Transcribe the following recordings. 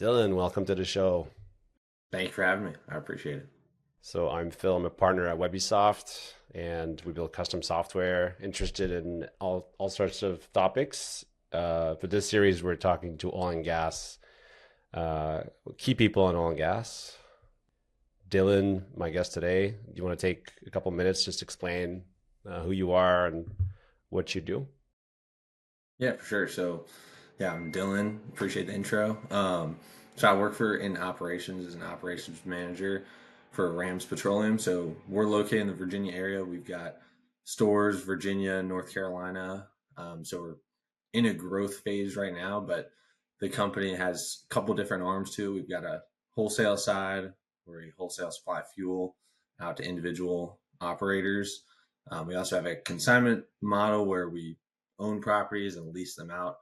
Dylan, welcome to the show. Thank you for having me. I appreciate it. So I'm Phil. I'm a partner at Webisoft, and we build custom software. Interested in all sorts of topics. For this series, we're talking to oil and gas, uh, key people in oil and gas. Dylan, my guest today. Do you want to take a couple minutes just to explain who you are and what you do? Yeah, for sure. So, I'm Dylan. Appreciate the intro. So I work for in operations as an operations manager for Rams Petroleum. So we're located in the Virginia area. We've got stores, Virginia, North Carolina. So we're in a growth phase right now, but the company has a couple different arms too. We've got a wholesale side where we wholesale supply fuel out to individual operators. We also have a consignment model where we own properties and lease them out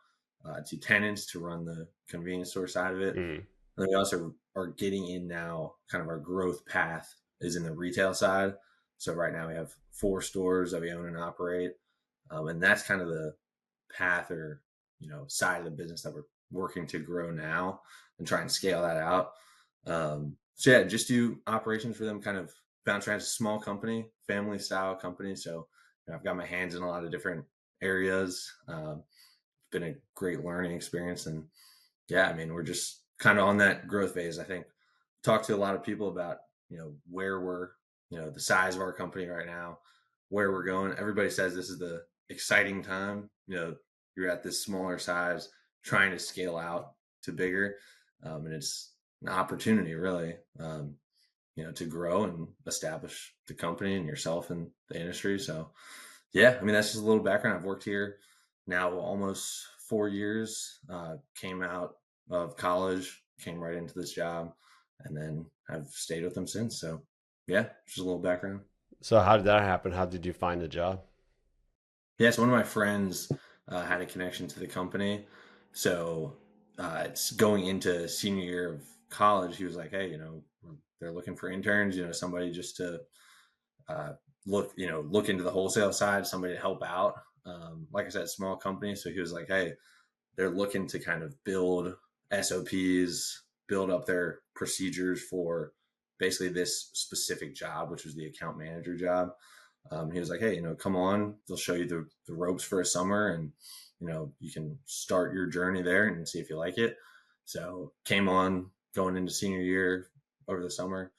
to tenants to run the convenience store side of it. Mm. And we also are getting in now, kind of our growth path is in the retail side. So right now we have 4 stores that we own and operate. And that's kind of the path or, side of the business that we're working to grow now and try and scale that out. So just do operations for them, kind of bounce around. It's a small company, family style company. So I've got my hands in a lot of different areas. It's been a great learning experience. And yeah, I mean, we're just kind of on that growth phase. I think talk to a lot of people about, where we're, the size of our company right now, where we're going. Everybody says this is the exciting time. You're at this smaller size, trying to scale out to bigger. And it's an opportunity really, to grow and establish the company and yourself in the industry. So yeah, I mean, that's just a little background. I've worked here now almost 4 years, came out of college, came right into this job, and then I've stayed with them since. So yeah, just a little background. So how did that happen? How did you find the job? Yeah, so one of my friends had a connection to the company. So it's going into senior year of college. He was like, hey, they're looking for interns, somebody just to uh, look into the wholesale side, somebody to help out. Like I said, small company. So he was like, hey, they're looking to kind of build SOPs, build up their procedures for basically this specific job, which was the account manager job. He was like, hey, come on, they'll show you the ropes for a summer and, you can start your journey there and see if you like it. So came on going into senior year over the summer,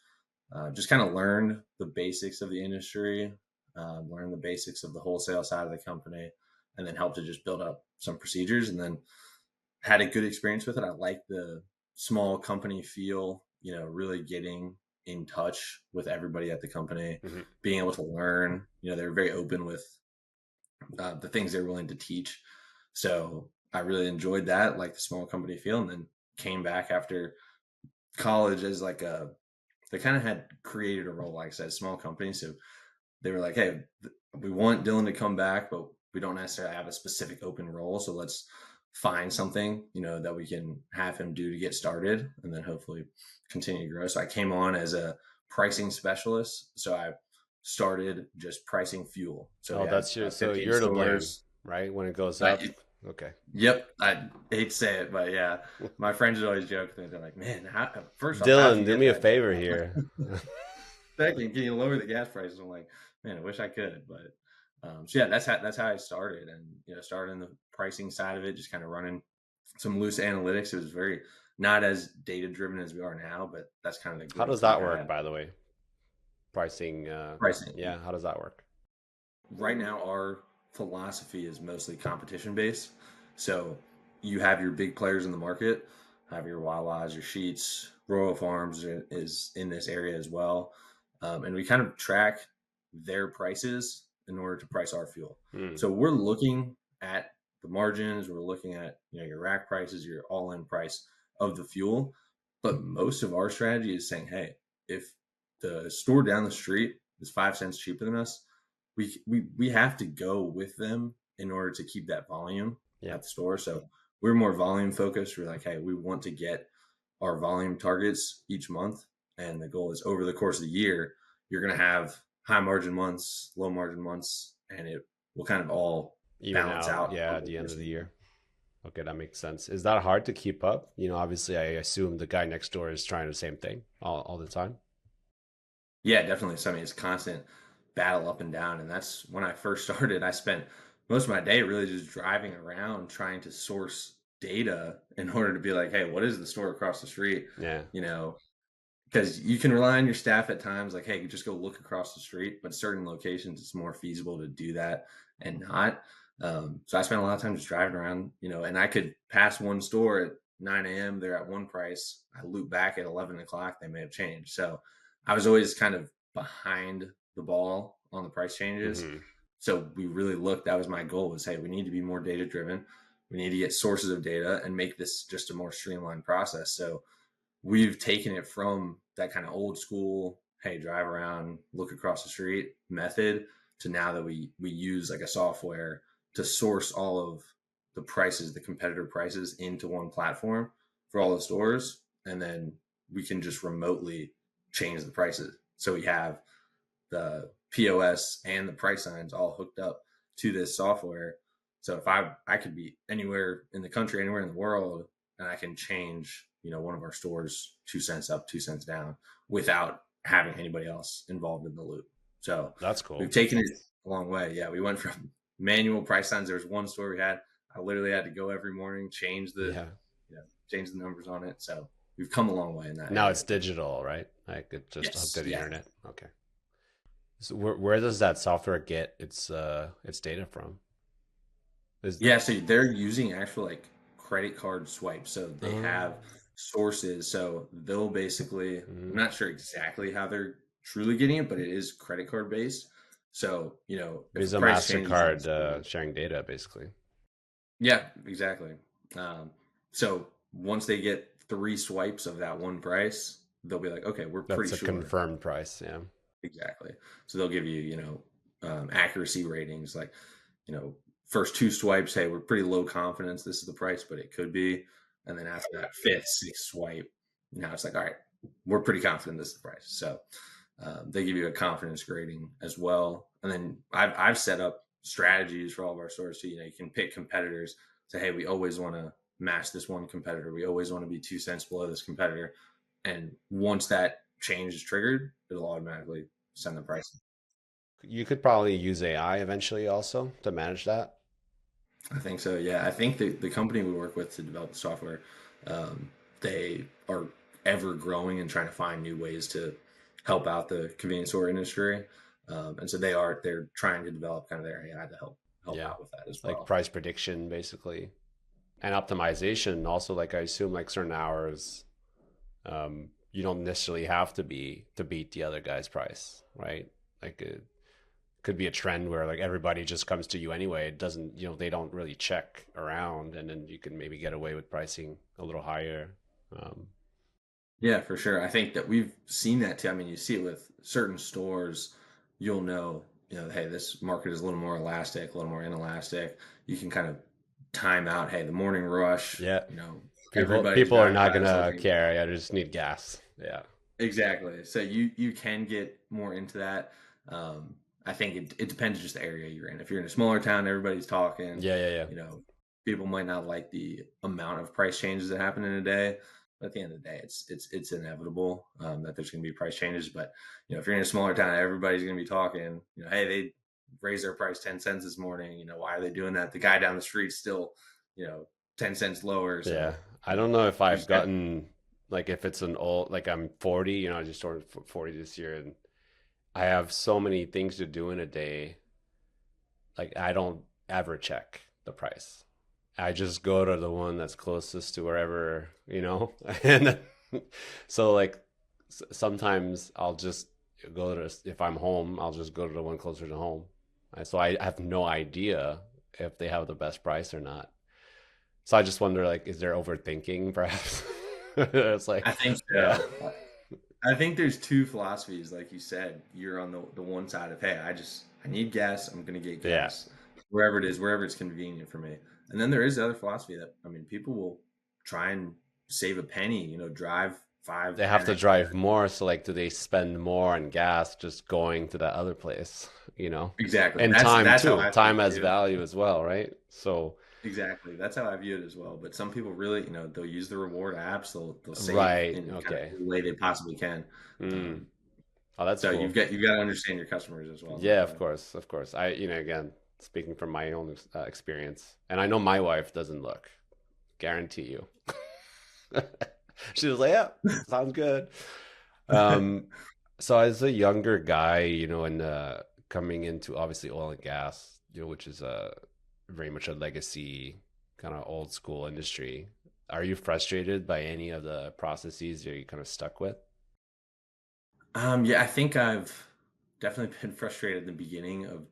just kind of learned the basics of the industry, learned the basics of the wholesale side of the company, and then helped to just build up some procedures and then had a good experience with it. I like the small company feel, really getting in touch with everybody at the company, Hmm. being able to learn. They're very open with the things they're willing to teach. So I really enjoyed that, like the small company feel, and then came back after college as like they kind of had created a role, like I said, small company. So they were like, hey, we want Dylan to come back, but we don't necessarily have a specific open role. So let's find something, that we can have him do to get started and then hopefully continue to grow. So I came on as a pricing specialist. So I started just pricing fuel. So we Oh, had that's your, so 15 you're to blame, stores. right? When it goes up. I, Okay. yep. I hate to say it, but yeah, my friends would always joke. They're like, man, first off, how'd Dylan, you do get me a that favor job? here. Second, can you lower the gas prices? I'm like, man, I wish I could, but so yeah, that's how I started, and started in the pricing side of it, just kind of running some loose analytics. It was very not as data driven as we are now, but that's kind of the How does growth we that work, had. by the way? Pricing, Pricing yeah, how does that work? right now, our philosophy is mostly competition based. So you have your big players in the market, have your Wawas, your Sheets, Royal Farms is in this area as well, and we kind of track their prices in order to price our fuel. Hmm. So we're looking at the margins, we're looking at your rack prices, your all-in price of the fuel, but most of our strategy is saying, hey, if the store down the street is 5 cents cheaper than us, we have to go with them in order to keep that volume Yeah. at the store. So we're more volume focused. We're like, hey, we want to get our volume targets each month, and the goal is over the course of the year, you're going to have high margin months, low margin months, and it will kind of all Even balance out, out yeah, over at the the end course of of the the year. year. Okay, that makes sense. Is that hard to keep up? Obviously, I assume the guy next door is trying the same thing all the time. Yeah, definitely. So I mean, it's constant battle up and down, and that's when I first started. I spent most of my day really just driving around trying to source data in order to be like, hey, what is the store across the street? Yeah. You know, because you can rely on your staff at times, like, hey, just go look across the street. But certain locations, it's more feasible to do that and not. So I spent a lot of time just driving around, and I could pass one store at 9 a.m. They're at one price. I loop back at 11 o'clock, they may have changed. So I was always kind of behind the ball on the price changes. Hmm. So we really looked, that was my goal was, hey, we need to be more data driven. We need to get sources of data and make this just a more streamlined process. So we've taken it from that kind of old school, hey, drive around, look across the street method to now that we use like a software to source all of the prices, the competitor prices into one platform for all the stores. And then we can just remotely change the prices. So we have the POS and the price signs all hooked up to this software. So if I could be anywhere in the country, anywhere in the world, and I can change, one of our stores 2 cents up, 2 cents down without having anybody else involved in the loop. So That's we've cool. taken it a long way. Yeah, we went from manual price signs. There was one store we had. I literally had to go every morning, Yeah. change the numbers on it. So we've come a long way in that Now area. it's digital, right? Like it just hooked Yes. to the Yeah. internet. Okay. So where does that software get its data from? Is Yeah, so they're using actual like credit card swipes. So they oh, have sources. So they'll basically, I'm mhm. not sure exactly how they're truly getting it, but it is credit card based. So, if a Visa, price changes in the MasterCard store, sharing data, basically. yeah, exactly. Um, so once they get three swipes of that one price, they'll be like, okay, we're pretty That's a sure. confirmed price. Yeah. Exactly. So they'll give you, accuracy ratings like, you know, first two swipes, hey, we're pretty low confidence. This is the price, but it could be. And then after that fifth, sixth swipe, now it's like, all right, we're pretty confident this is the price. So they give you a confidence grading as well. And then I've set up strategies for all of our stores. So, you can pick competitors. Say, hey, we always want to match this one competitor. We always want to be 2 cents below this competitor. And once that change is triggered, it'll automatically send the price. You could probably use AI eventually also to manage that. I think so. Yeah, I think the company we work with to develop the software, they are ever growing and trying to find new ways to help out the convenience store industry, and so they're trying to develop kind of their AI to help Yeah. out with that as Like well. price prediction, basically. And optimization also, like I assume like certain hours, you don't necessarily have to beat the other guy's price, right? Like it could be a trend where like everybody just comes to you anyway. It doesn't, they don't really check around, and then you can maybe get away with pricing a little higher. Um, Yeah, for sure. I think that we've seen that too. I mean, you see it with certain stores. You'll know, hey, this market is a little more elastic, a little more inelastic. You can kind of time out. Hey, the morning rush. yeah, Everybody's people are driving not by this gonna location. care. Yeah, they just need gas. Yeah, Exactly. So you can get more into that. I think it depends just the area you're in. If you're in a smaller town, everybody's talking. yeah, yeah, yeah, You know, people might not like the amount of price changes that happen in a day. But at the end of the day, it's inevitable that there's going to be price changes. But if you're in a smaller town, everybody's going to be talking. Hey, they raised their price 10 cents this morning. Why are they doing that? The guy down the street still, you know, 10 cents lower. yeah. So I don't know if you I've just got. gotten like if it's an old like I'm 40. I just turned 40 this year, and I have so many things to do in a day. Like I don't ever check the price. I just go to the one that's closest to wherever. And so like sometimes I'll just go to if I'm home, I'll just go to the one closer to home. So I have no idea if they have the best price or not. So I just wonder like is there overthinking perhaps? It's I like think yeah. so. I think there's two philosophies, like you said. You're on the one side of, hey, I need gas. I'm gonna get Yeah. gas wherever it is, wherever it's convenient for me. And then there is the other philosophy that I mean, people will try and save a penny. Drive five, They have ten to extra. drive more, so like do they spend more on gas just going to that other place? Exactly. And That's time that's how too. I see Time it has too. value as well, right? So exactly. That's how I view it as well. But some people really, they'll use the reward apps. They'll save Right. in kind of Okay. any way they possibly can. Mm. Um, Oh, that's so cool. you've got to understand your customers as well in Yeah, that of way. course, of course. Again, speaking from my own experience, and I know my wife doesn't look. Guarantee you. She was like, "Yeah, sounds good." Um, so as a younger guy, and coming into obviously oil and gas, which is a very much a legacy kind of old school industry, are you frustrated by any of the processes you're kind of stuck with? Yeah, I think I've definitely been frustrated at the beginning of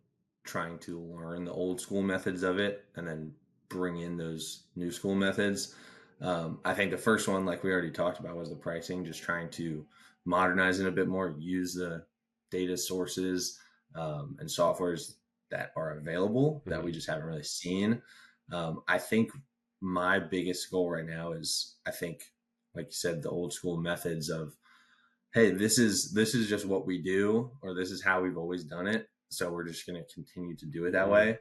trying to learn the old school methods of it and then bring in those new school methods. I think the first one, like we already talked about, was the pricing, just trying to modernize it a bit more, use the data sources and softwares that are available that Hmm. we just haven't really seen. I think my biggest goal right now is, I think, like you said, the old school methods of, hey, this is just what we do, or this is how we've always done it, so we're just going to continue to do it that Hmm. way,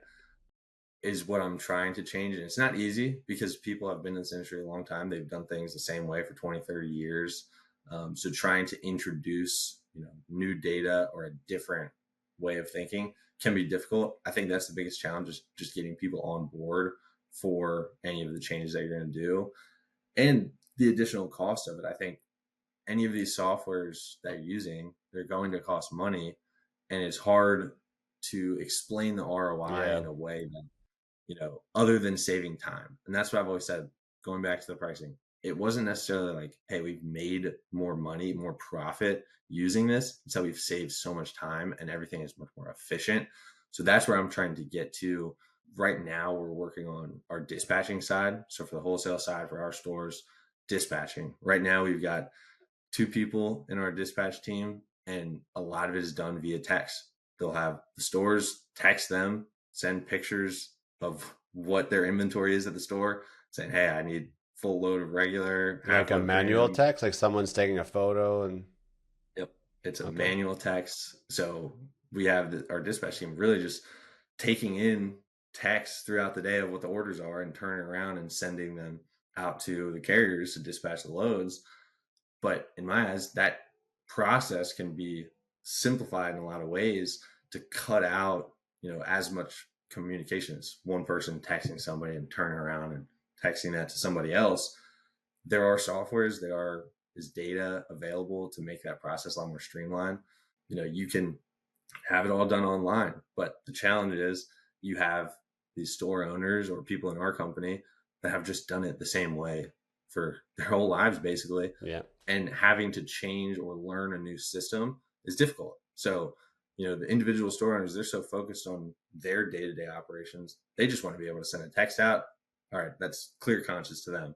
is what I'm trying to change. And it's not easy because people have been in this industry a long time. They've done things the same way for 20, 30 years. So trying to introduce, new data or a different way of thinking can be difficult. I think that's the biggest challenge, is just getting people on board for any of the changes that you're going to do, and the additional cost of it. I think any of these softwares that you're using, they're going to cost money, and it's hard to explain the ROI Yeah. in a way that, other than saving time. And that's what I've always said, going back to the pricing. It wasn't necessarily like, hey, we've made more money, more profit using this. So we've saved so much time and everything is much more efficient. So that's where I'm trying to get to. Right now, we're working on our dispatching side. So for the wholesale side, for our stores, dispatching. Right now, we've got two people in our dispatch team, and a lot of it is done via text. They'll have the stores text them, send pictures of what their inventory is at the store, saying, "Hey, I need full load of regular, Like half a load of manual premium." text, like someone's taking a photo and Yep, it's a okay. manual text. So we have our dispatch team really just taking in texts throughout the day of what the orders are and turning around and sending them out to the carriers to dispatch the loads. But in my eyes, that process can be simplified in a lot of ways to cut out, as much communication as one person texting somebody and turning around and texting that to somebody else. There are softwares, there is data available to make that process a lot more streamlined. You can have it all done online, but the challenge is you have these store owners or people in our company that have just done it the same way for their whole lives, basically, Yeah. and having to change or learn a new system is difficult. So, the individual store owners, they're so focused on their day-to-day operations, they just want to be able to send a text out. All right, that's clear conscious to them.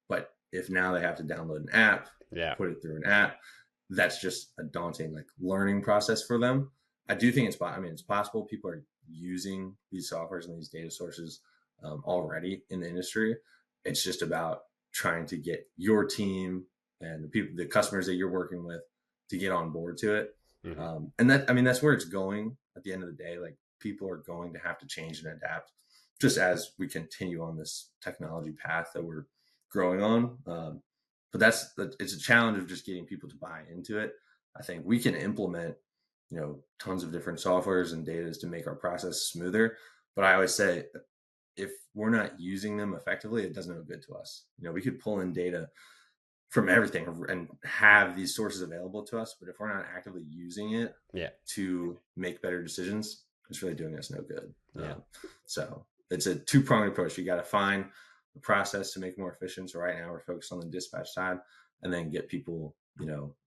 But if now they have to download an app, Yeah. put it through an app, that's just a daunting like learning process for them. I do think it's possible. People are using these softwares and these data sources already in the industry. It's just about trying to get your team and the customers that you're working with, to get on board to it. Hmm. And that's where it's going at the end of the day. Like, people are going to have to change and adapt just as we continue on this technology path that we're growing on. But it's a challenge of just getting people to buy into it. I think we can implement, tons of different softwares and data to make our process smoother. But I always say, if we're not using them effectively, it does no good to us. We could pull in data from everything and have these sources available to us, but if we're not actively using it Yeah. to make better decisions, it's really doing us no good. Yeah. So it's a two-pronged approach. You got to find the process to make it more efficient. So right now we're focused on the dispatch side, and then get people,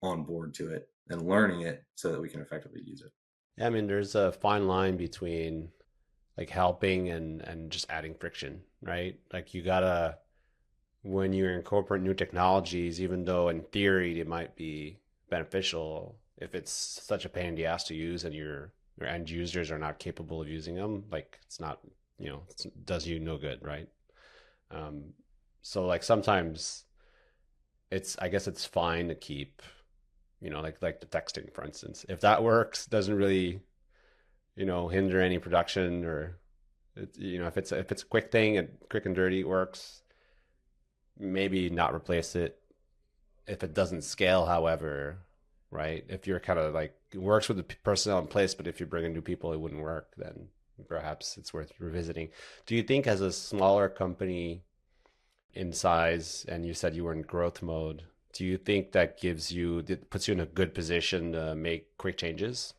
on board to it and learning it so that we can effectively use it. Yeah, I mean, there's a fine line between like helping and just adding friction, right? Like you gotta when you incorporate new technologies, even though in theory they might be beneficial, if it's such a pain in the ass to use and your end users are not capable of using them, like it's not, it does you no good, right? Um, so like sometimes I guess it's fine to keep, like the texting, for instance, if that works, doesn't really, hinder any production or If it's a quick thing and quick and dirty, it works. Maybe not replace it. If it doesn't scale, however, right? If you're kind of like it works with the personnel in place, but if you bring in new people, it wouldn't work. Then perhaps it's worth revisiting. Do you think, as a smaller company in size, and you said you were in growth mode, do you think that puts you in a good position to make quick changes?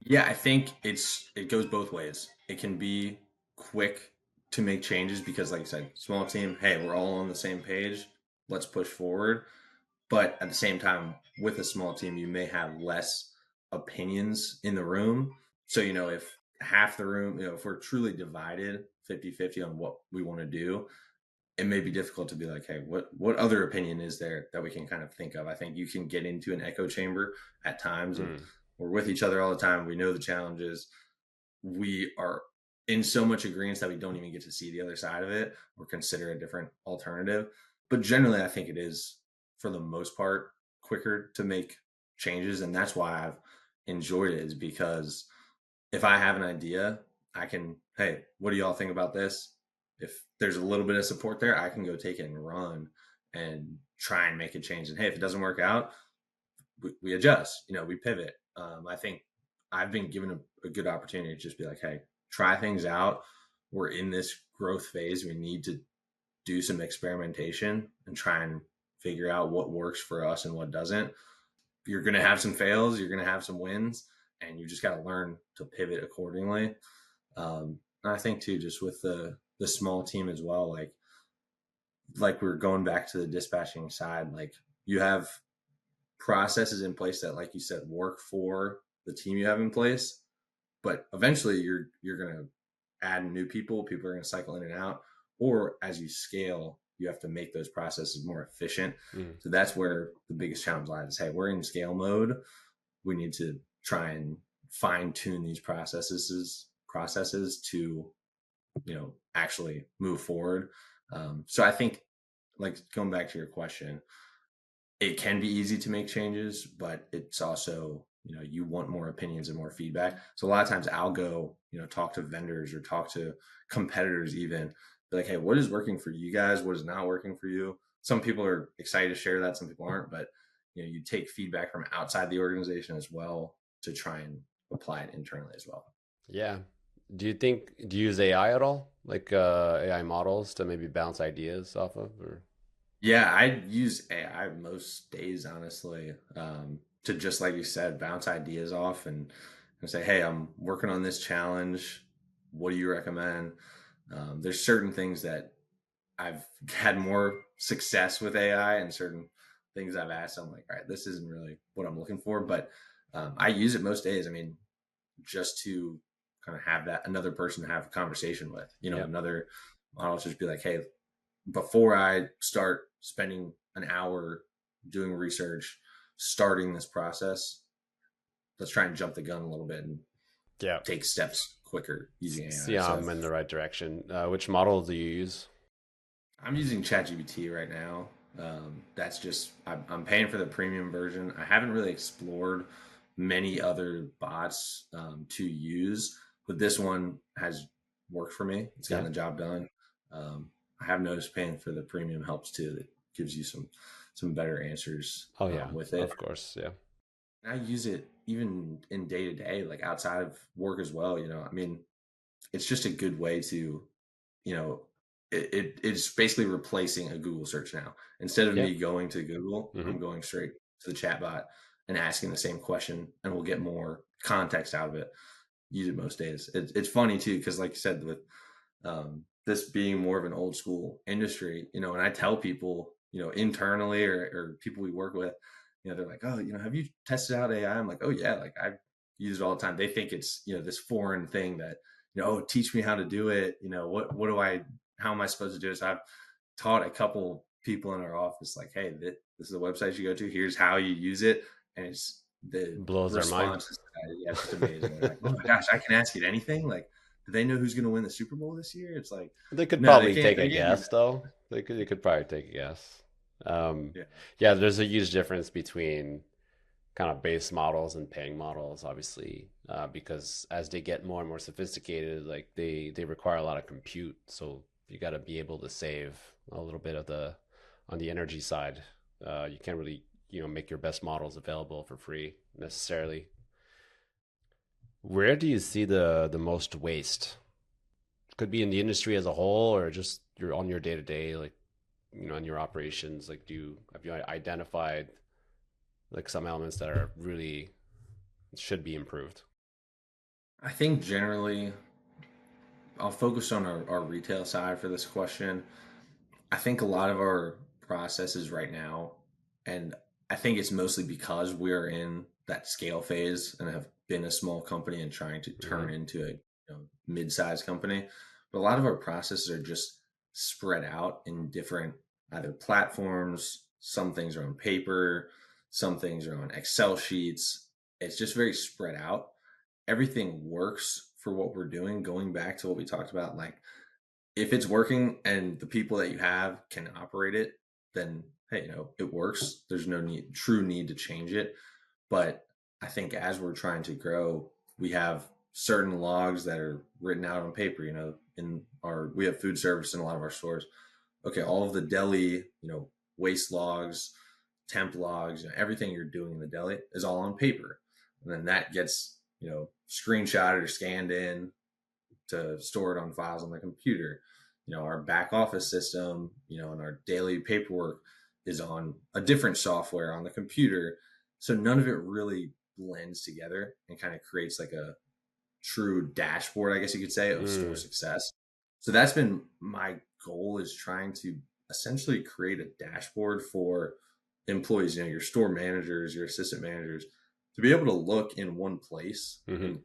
Yeah, I think it goes both ways. It can be quick to make changes because, like I said, small team, hey, we're all on the same page. Let's push forward. But at the same time, with a small team, you may have less opinions in the room. So, if half the room, if we're truly divided 50-50 on what we want to do, it may be difficult to be like, hey, what other opinion is there that we can kind of think of? I think you can get into an echo chamber at times of Mm, we're with each other all the time. We know the challenges. We are in so much agreement that we don't even get to see the other side of it or consider a different alternative. But generally, I think it is, for the most part, quicker to make changes. And that's why I've enjoyed it, is because if I have an idea, I can, hey, what do y'all think about this? If there's a little bit of support there, I can go take it and run and try and make a change. And hey, if it doesn't work out, we adjust, we pivot. I think I've been given a good opportunity to just be like, hey, try things out. We're in this growth phase. We need to do some experimentation and try and figure out what works for us and what doesn't. You're going to have some fails, you're going to have some wins, and you just got to learn to pivot accordingly. And I think too, just with the small team as well, like we're going back to the dispatching side, like you have processes in place that, like you said, work for the team you have in place, but eventually you're going to add new people are going to cycle in and out, or as you scale, you have to make those processes more efficient. mm. So that's where the biggest challenge lies, is, hey, we're in scale mode. We need to try and fine tune these processes to actually move forward. So I think, like, going back to your question, it can be easy to make changes, but it's also, you want more opinions and more feedback. So a lot of times I'll go, talk to vendors or talk to competitors, even be like, hey, what is working for you guys? What is not working for you? Some people are excited to share that, some people aren't, but you take feedback from outside the organization as well to try and apply it internally as well. Yeah. Do you use AI at all? Like AI models to maybe bounce ideas off of, or Yeah, I use AI most days, honestly, to, just like you said, bounce ideas off and say, hey, I'm working on this challenge. What do you recommend? There's certain things that I've had more success with AI, and certain things I've asked, I'm like, all right, this isn't really what I'm looking for. But I use it most days. I mean, just to kind of have that another person to have a conversation with, yeah. another model, to just be like, hey, before I start spending an hour doing research, starting this process, let's try and jump the gun a little bit and Yeah. take steps quicker using See, AI. So I'm in the right direction. Which model do you use? I'm using ChatGPT right now. That's just, I'm paying for the premium version. I haven't really explored many other bots to use, but this one has worked for me. It's gotten Yeah. the job done. I have noticed paying for the premium helps too. It gives you some better answers Oh yeah, with it. of course. Yeah. And I use it even in day to day, like outside of work as well. I mean, it's just a good way to, you know, it's basically replacing a Google search now. Instead of Yeah. me going to Google, Hmm. I'm going straight to the chatbot and asking the same question, and we'll get more context out of it. Use it most days. It's funny too, because like you said, with this being more of an old school industry, and I tell people, internally, or people we work with, they're like, oh, have you tested out AI? I'm like, oh yeah, like I use it all the time. They think it's, this foreign thing that, oh, teach me how to do it. How am I supposed to do it? So I've taught a couple people in our office, like, hey, this is the website you go to. Here's how you use it. And it's the Blows their mind. responses to that. Yeah, it's just amazing. They're like, oh my gosh, I can ask it anything. Like, do they know who's going to win the Super Bowl this year? It's like, They could no, they probably can't. take They a can't do guess, that. though. They could probably take a guess. Um, Yeah. yeah, there's a huge difference between kind of base models and paying models, obviously, because as they get more and more sophisticated, like they require a lot of compute. So you got to be able to save a little bit of the on the energy side. You can't really, make your best models available for free necessarily. Where do you see the most waste? Could be in the industry as a whole, or just you're on your day to day, like in your operations. Like, have you identified like some elements that are really should be improved? I think generally I'll focus on our retail side for this question. I think a lot of our processes right now, and I think it's mostly because we're in that scale phase and have been a small company and trying to Mm-hmm. turn into a mid-sized company. But a lot of our processes are just spread out in different either platforms. Some things are on paper, some things are on Excel sheets. It's just very spread out. Everything works for what we're doing. Going back to what we talked about, like if it's working and the people that you have can operate it, then hey, it works. There's no true need to change it. But I think as we're trying to grow, we have certain logs that are written out on paper. We have food service in a lot of our stores. Okay, all of the deli, waste logs, temp logs, everything you're doing in the deli is all on paper, and then that gets screenshotted or scanned in to store it on files on the computer. Our back office system, and our daily paperwork is on a different software on the computer. So none of it really blends together and kind of creates like a true dashboard, I guess you could say, of store Mm. success. So that's been my goal, is trying to essentially create a dashboard for employees, your store managers, your assistant managers, to be able to look in one place Mm-hmm. and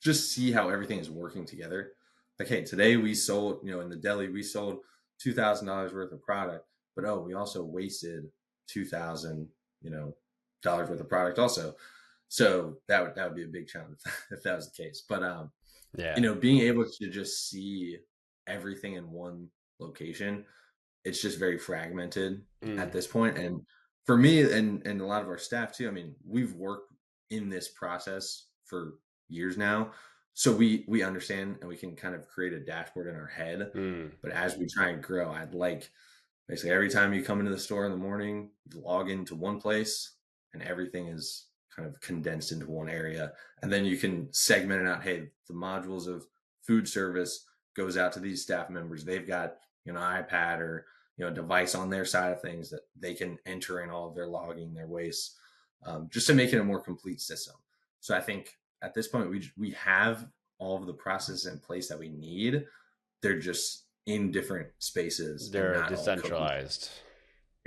just see how everything is working together. Like, hey, today we sold, in the deli, we sold $2,000 worth of product, but oh, we also wasted 2,000, dollars worth of product also. So that would be a big challenge if that was the case. But Yeah. being able to just see everything in one location, it's just very fragmented Mm. at this point. And for me and a lot of our staff too, I mean, we've worked in this process for years now. So we understand and we can kind of create a dashboard in our head. Mm. But as we try and grow, I'd like basically every time you come into the store in the morning, you log into one place and everything is kind of condensed into one area. And then you can segment it out. Hey, the modules of food service goes out to these staff members. They've got an iPad or a device on their side of things that they can enter in all of their logging, their waste, just to make it a more complete system. So I think at this point we have all of the processes in place that we need. They're just in different spaces and They're not all cohesive. decentralized.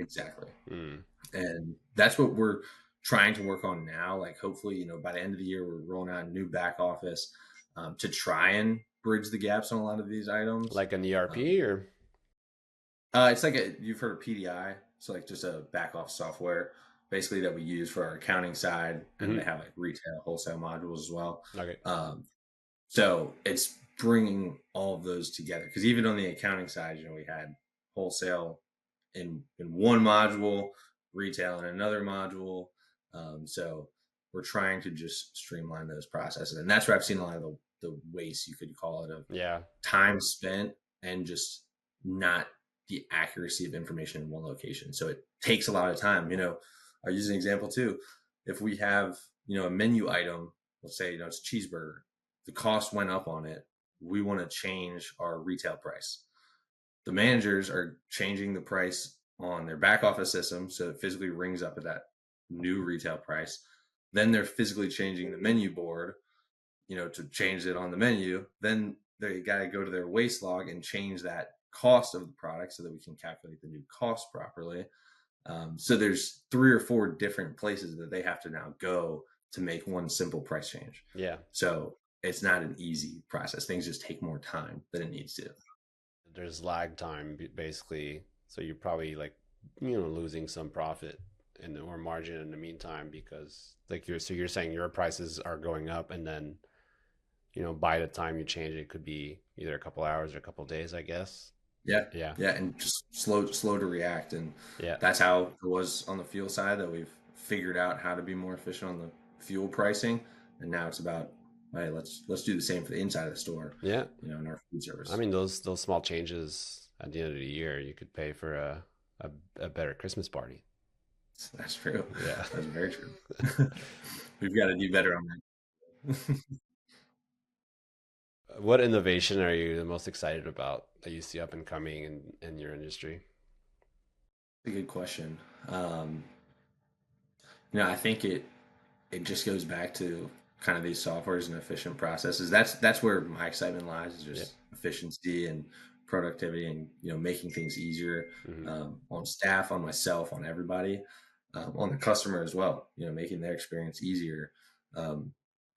Exactly. Mm. And that's what we're trying to work on now. Like hopefully, by the end of the year, we're rolling out a new back office to try and bridge the gaps on a lot of these items. Like an Um, ERP or? it's like you've heard of PDI, so like just a back office software, basically that we use for our accounting side, and they Mm-hmm. have like retail, wholesale modules as well. Okay. Um, so it's bringing all of those together because even on the accounting side, we had wholesale in one module, retail in another module. So we're trying to just streamline those processes, and that's where I've seen a lot of the waste, you could call it, of Yeah. time spent and just not the accuracy of information in one location. So it takes a lot of time. I'll use an example too. If we have a menu item, let's say it's cheeseburger, the cost went up on it. We want to change our retail price. The managers are changing the price on their back office system so it physically rings up at that new retail price. Then they're physically changing the menu board, to change it on the menu. Then they got to go to their waste log and change that cost of the product so that we can calculate the new cost properly. So there's 3 or 4 different places that they have to now go to make one simple price change. Yeah. So it's not an easy process. Things just take more time than it needs to. There's lag time basically. So you're probably like, losing some profit or margin in the meantime because like you're saying your prices are going up and then, by the time you change it could be either a couple hours or a couple days, I guess. Yeah, Yeah. yeah, and just slow to react, and Yeah. that's how it was on the fuel side that we've figured out how to be more efficient on the fuel pricing, and now it's about, hey, let's do the same for the inside of the store, Yeah. in our food I service. mean, those small changes at the end of the year, you could pay for a better Christmas party. That's true. Yeah. That's very true. We've got to do better on that. What innovation are you the most excited about that you see up and coming in your industry? A good question. Um, I think it just goes back to kind of these softwares and efficient processes. That's where my excitement lies, is Yeah. just efficiency and productivity, and making things easier, Hmm. on staff, on myself, on everybody, on the customer as well. Making their experience easier. Um,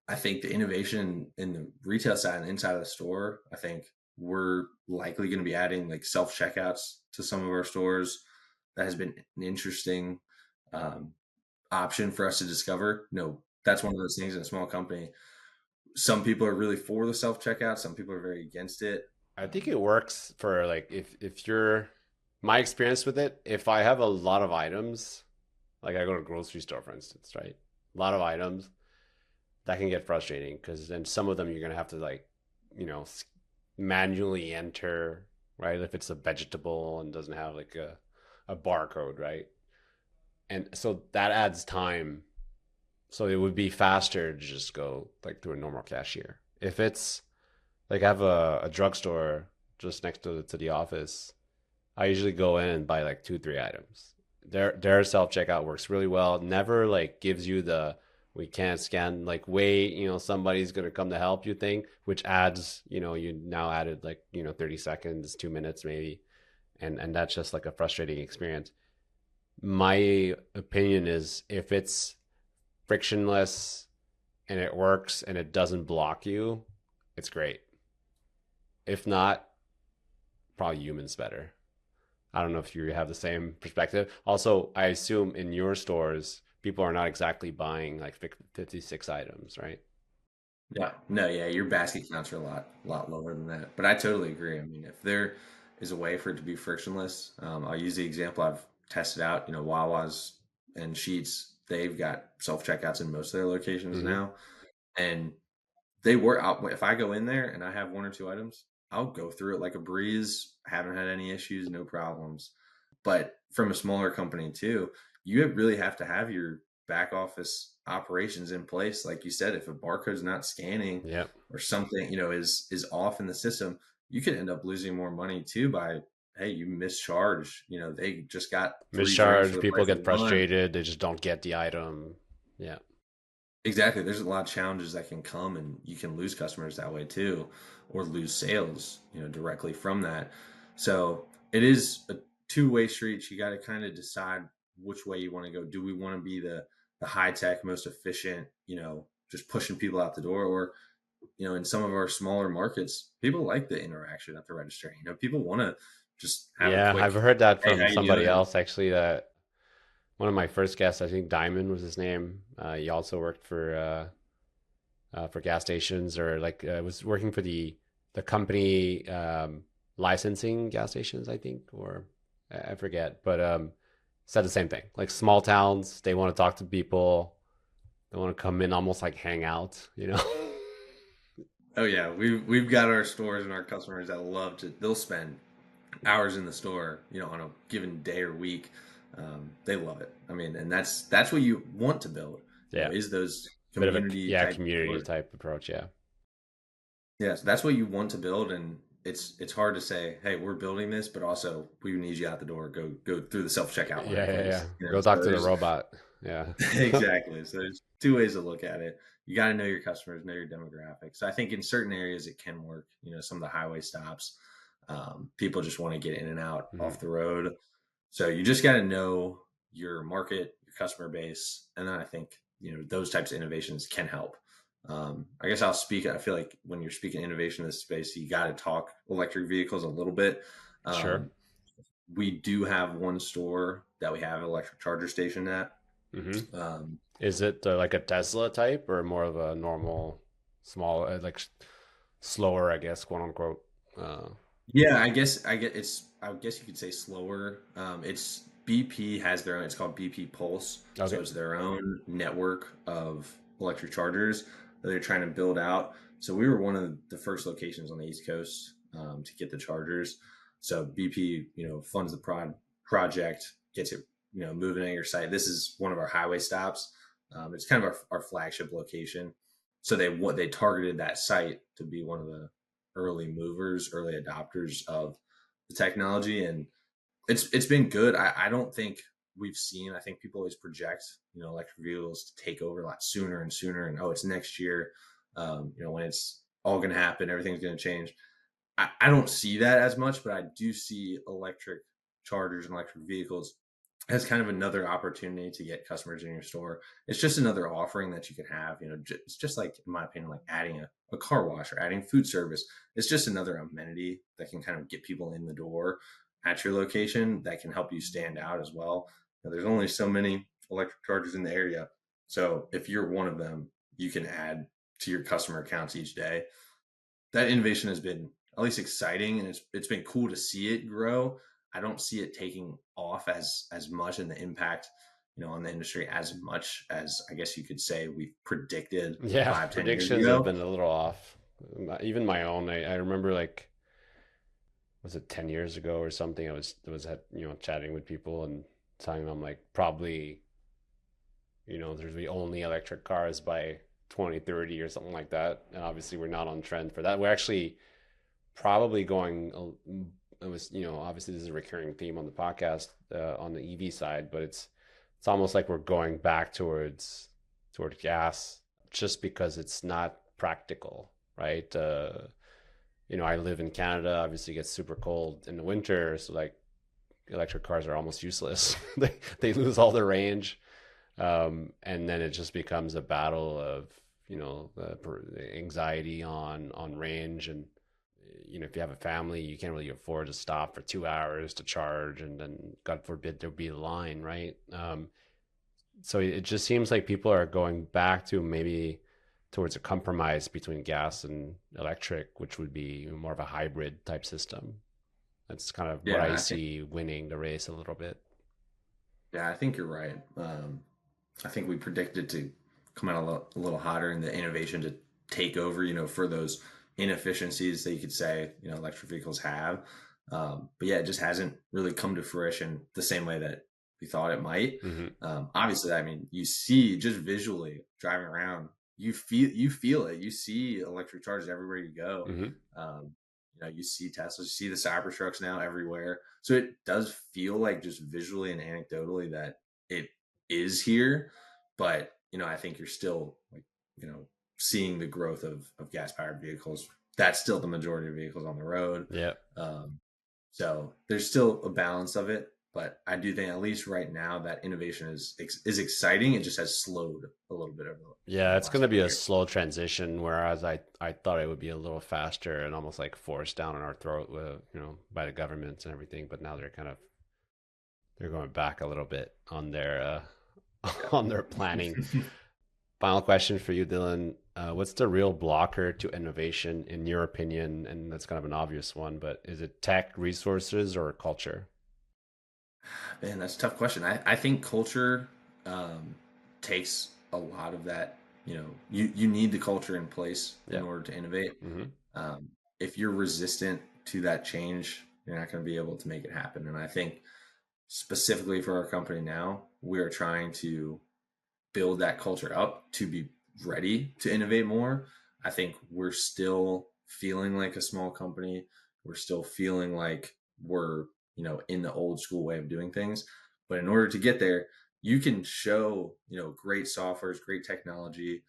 I think the innovation in the retail side and inside of the store, I think we're likely going to be adding like self checkouts to some of our stores. That has been an interesting, um, option for us to discover. That's one of those things in a small company. Some people are really for the self checkout. Some people are very against it. I think it works for like if you're my experience with it, if I have a lot of items, like I go to a grocery store for instance, right? A lot of items, that can get frustrating because then some of them you're gonna have to like, you know, manually enter, right? If it's a vegetable and doesn't have like a barcode, right? And so that adds time. So it would be faster to just go like through a normal cashier. If it's like I have a drugstore just next to the office, I usually go in and buy like two, three items. Their self checkout works really well. Never like gives you the we can't scan like wait, somebody's gonna come to help you thing, which adds, you now added like, 30 seconds, 2 minutes maybe. And that's just like a frustrating experience. My opinion is if it's frictionless and it works and it doesn't block you, it's great. If not, probably humans better. I don't know if you have the same perspective. Also, I assume in your stores, people are not exactly buying like 56 items, right? Yeah, no, yeah, your basket counts are a lot lower than that. But I totally agree. I mean, if there is a way for it to be frictionless, I'll use the example I've tested out. Wawa's and Sheets, they've got self checkouts in most of their locations Mm-hmm. now, and they were out. If I go in there and I have one or two items, I'll go through it like a breeze. Haven't had any issues, no problems. But from a smaller company too, you really have to have your back office operations in place. Like you said, if a barcode's not scanning Yep. or something, is off in the system, you could end up losing more money too by, hey, you mischarge. They just got three drinks for Mischarge, the people price of get one. frustrated, they just don't get the item. Yeah. Exactly. There's a lot of challenges that can come, and you can lose customers that way too, or lose sales, directly from that. So it is a two-way street. You got to kind of decide which way you want to go. Do we want to be the high tech, most efficient, just pushing people out the door, or in some of our smaller markets, people like the interaction at the register. People want to just have a Yeah, I've quick, heard that hey, from how you somebody doing? else actually that one of my first guests, I think Diamond was his name. He also worked for gas stations or like was working for the company licensing gas stations, I think, or I forget, but said the same thing. Like small towns, they want to talk to people, they want to come in, almost like hang out. Oh yeah, we've got our stores and our customers that love to. They'll spend hours in the store, on a given day or week. They love it. I mean, and that's what you want to build. Yeah, Is those bit of a community yeah type community stores. type approach. Yeah, Yes, that's what you want to build, and it's hard to say, hey, we're building this, but also we need you out the door. Go through the self checkout line, yeah. please. Go So talk to the there's robot. Yeah. exactly. So there's two ways to look at it. You got to know your customers, know your demographics. I think in certain areas it can work. Some of the highway stops, people just want to get in and out Mhm. off the road. So you just got to know your market, your customer base, and then I think those types of innovations can help. I guess I'll speak. I feel like when you're speaking innovation in this space, you got to talk electric vehicles a little bit. Sure. Um, we do have one store that we have an electric charger station at. Hmm. Um, Is it like a Tesla type or more of a normal, small, like slower, I guess, quote unquote? Uh, yeah, I guess I get it's. I guess you could say slower. It's BP has their own, it's called BP Pulse. So Okay. it's their own network of electric chargers that they're trying to build out. So we were one of the first locations on the East Coast to get the chargers. So BP, funds the project, gets it, moving at your site. This is one of our highway stops. It's kind of our flagship location. So they targeted that site to be one of the early movers, early adopters of the technology, and it's been good. I don't think we've seen. I think people always project electric vehicles to take over a lot sooner and sooner, and it's next year. When it's all going to happen, everything's going to change. I don't see that as much, but I do see electric chargers and electric vehicles as kind of another opportunity to get customers in your store. It's just another offering that you can have. It's just like, in my opinion, like adding a car wash or adding food service. It's just another amenity that can kind of get people in the door at your location that can help you stand out as well. There's only so many electric chargers in the area. So if you're one of them, you can add to your customer accounts each day. That innovation has been at least exciting, and it's been cool to see it grow. I don't see it taking off as much in the impact, on the industry as much as I guess you could say we predicted Yeah, 5-10 years predictions have ago. been a little off. Even my own, I remember like, was it 10 years ago or something? I was chatting with people and telling them like probably, there's the only electric cars by 2030 or something like that. And obviously we're not on trend for that. We're actually probably going, it was, obviously this is a recurring theme on the podcast on the EV side, but it's almost like we're going back toward gas just because it's not practical, right? I live in Canada. Obviously, it gets super cold in the winter, so like electric cars are almost useless. They lose all their range, and then it just becomes a battle of the anxiety on range, and if you have a family, you can't really afford to stop for 2 hours to charge, and then God forbid there'll be a line, right? So it just seems like people are going back to maybe towards a compromise between gas and electric, which would be more of a hybrid type system. That's kind of what Yeah, I I think see winning the race a little bit. yeah, I think you're right. I think we predicted to come out a little hotter and the innovation to take over, for those inefficiencies that you could say, electric vehicles have. But yeah, it just hasn't really come to fruition the same way that we thought it might. Hmm. Obviously, I mean, you see just visually driving around, you feel it. You see electric cars everywhere you go. Hmm. Um, you see Teslas, you see the Cybertrucks now everywhere. So it does feel like just visually and anecdotally that it is here, but I think you're still like seeing the growth of gas powered vehicles. That's still the majority of vehicles on the road. Yeah. Um, so there's still a balance of it, but I do think at least right now that innovation is exciting. It just has slowed a little bit over Yeah, the it's last going to couple be of a years. slow transition, whereas I thought it would be a little faster and almost like forced down on our throat, by the governments and everything. But now they're going back a little bit on their on their planning. Final question for you, Dylan. What's the real blocker to innovation, in your opinion? And that's kind of an obvious one, but is it tech, resources, or culture? Man, that's a tough question. I think culture um, takes a lot of that. You need the culture in place in Yeah. order to innovate. Hmm. Um, if you're resistant to that change, you're not going to be able to make it happen. And I think specifically for our company now, we are trying to build that culture up to be ready to innovate more. I think we're still feeling like a small company. We're still feeling like we're, in the old school way of doing things. But in order to get there, you can show, great softwares, great technology,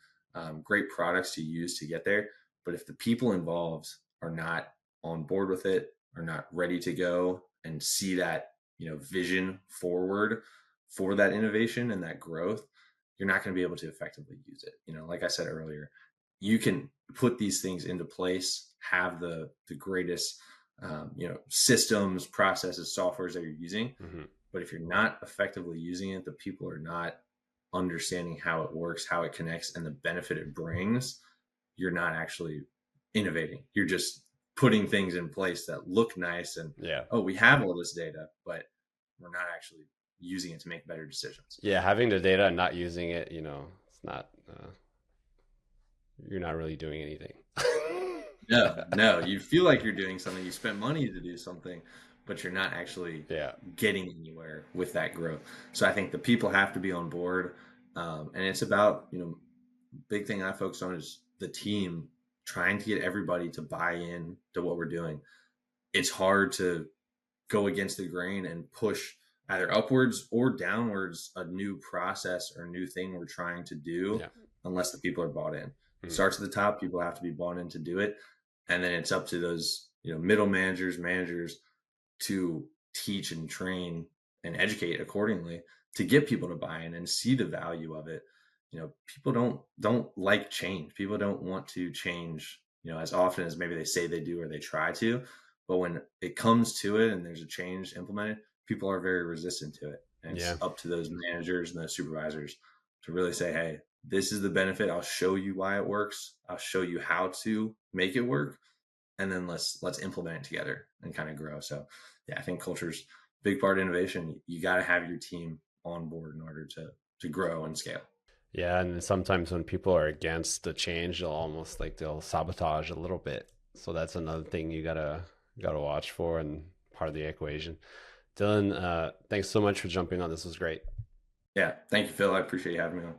great products to use to get there. But if the people involved are not on board with it, are not ready to go and see that, vision forward for that innovation and that growth, you're not going to be able to effectively use it. Like I said earlier, you can put these things into place, have the greatest, systems, processes, softwares that you're using. Hmm. But if you're not effectively using it, the people are not understanding how it works, how it connects, and the benefit it brings, you're not actually innovating. You're just putting things in place that look nice and, Yeah. oh, we have all this data, but we're not actually using it to make better decisions. Yeah, having the data and not using it, it's not you're not really doing anything. No, no, you feel like you're doing something. You spent money to do something, but you're not actually Yeah. getting anywhere with that growth. So I think the people have to be on board, and it's about big thing I focus on is the team trying to get everybody to buy in to what we're doing. It's hard to go against the grain and push either upwards or downwards a new process or new thing we're trying to do Yeah. unless the people are bought in. It Mhm. starts at the top, people have to be bought in to do it. And then it's up to those, middle managers to teach and train and educate accordingly to get people to buy in and see the value of it. People don't like change. People don't want to change, as often as maybe they say they do or they try to. But when it comes to it and there's a change implemented, people are very resistant to it. And Yeah. it's up to those managers and those supervisors to really say, hey, this is the benefit. I'll show you why it works. I'll show you how to make it work. And then let's implement it together and kind of grow. So yeah, I think culture's a big part of innovation. You got to have your team on board in order to grow and scale. Yeah, and sometimes when people are against the change, they'll sabotage a little bit. So that's another thing you gotta watch for and part of the equation. Dylan, thanks so much for jumping on. This was great. Yeah. Thank you, Phil. I appreciate you having me on.